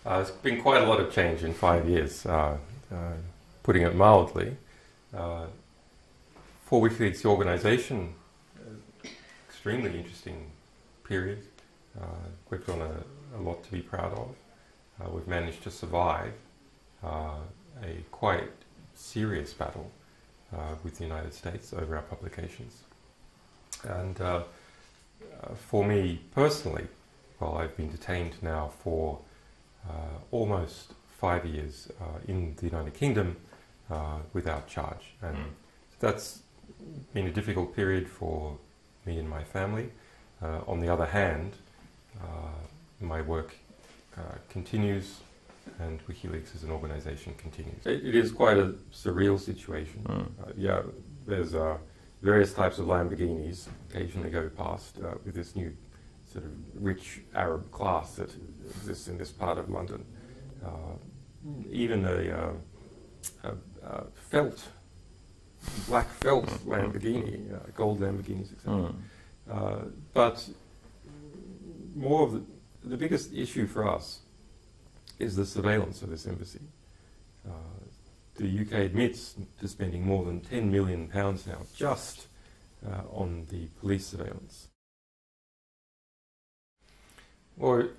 There's been quite a lot of change in 5 years, putting it mildly. For WikiLeaks, the organisation, extremely interesting period. We've done a lot to be proud of. We've managed to survive a quite serious battle with the United States over our publications. And for me personally, well, I've been detained now for almost 5 years in the United Kingdom without charge. And that's been a difficult period for me and my family. On the other hand, my work continues, and WikiLeaks as an organisation continues. It is quite a surreal situation. Yeah, there's various types of Lamborghinis occasionally go past with this new sort of rich Arab class that exists in this part of London. Even a black felt Lamborghini, gold Lamborghinis, etc. But more of the biggest issue for us is the surveillance of this embassy. The UK admits to spending more than £10 million now just on the police surveillance. Or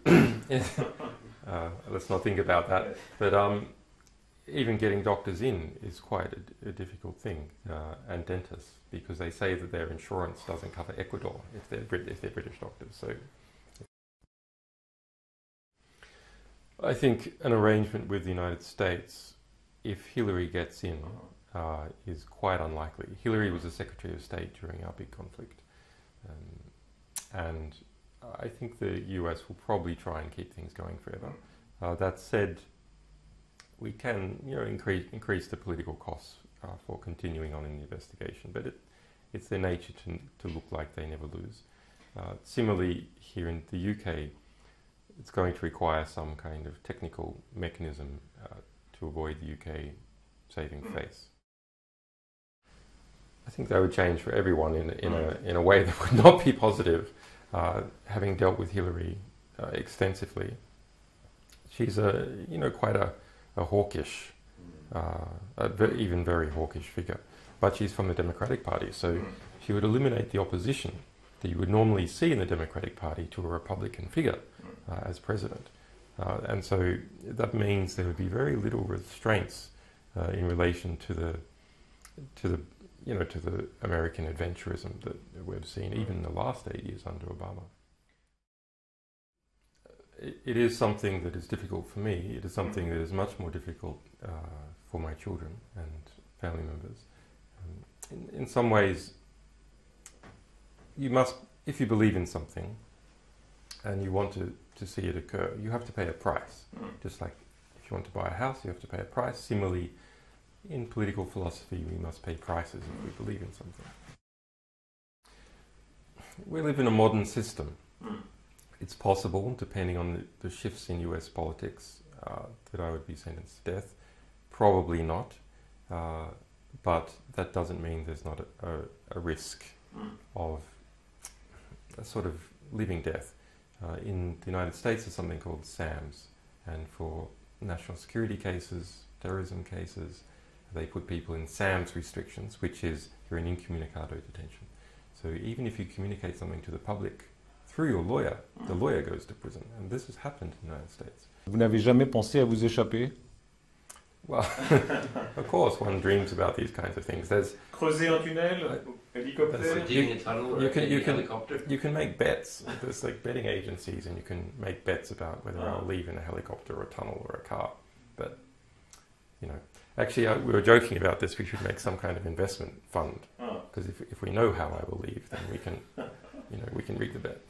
let's not think about that. But even getting doctors in is quite a difficult thing, and dentists, because they say that their insurance doesn't cover Ecuador if they're British doctors. So I think an arrangement with the United States, if Hillary gets in, is quite unlikely. Hillary was the Secretary of State during our big conflict, and I think the US will probably try and keep things going forever. That said, we can, increase the political costs for continuing on in the investigation, but it's their nature to look like they never lose. Similarly, here in the UK, it's going to require some kind of technical mechanism to avoid the UK saving face. I think that would change for everyone in a way that would not be positive. Having dealt with Hillary extensively, she's quite a hawkish, even very hawkish figure. But she's from the Democratic Party, so she would eliminate the opposition that you would normally see in the Democratic Party to a Republican figure as president. And so that means there would be very little restraints in relation to the American adventurism that we've seen even in the last 8 years under Obama. It is something that is difficult for me. It is something that is much more difficult for my children and family members. In some ways, you must, if you believe in something and you want to see it occur, you have to pay a price. Just like if you want to buy a house, you have to pay a price. Similarly, in political philosophy, we must pay prices if we believe in something. We live in a modern system. It's possible, depending on the shifts in US politics, that I would be sentenced to death. Probably not, but that doesn't mean there's not a risk of a sort of living death. In the United States, there's something called SAMs, and for national security cases, terrorism cases, they put people in SAMs restrictions, which is you're in incommunicado detention. So even if you communicate something to the public through your lawyer, the lawyer goes to prison, and this has happened in the United States. Vous n'avez jamais pensé à vous échapper? Well, of course, one dreams about these kinds of things. There's creuser un tunnel, hélicoptère. Digging a tunnel, helicopter. You can make bets. There's like betting agencies, and you can make bets about whether I'll leave in a helicopter or a tunnel or a car. But actually, we were joking about this. We should make some kind of investment fund, because if we know how I will leave, then we can, we can read the bet.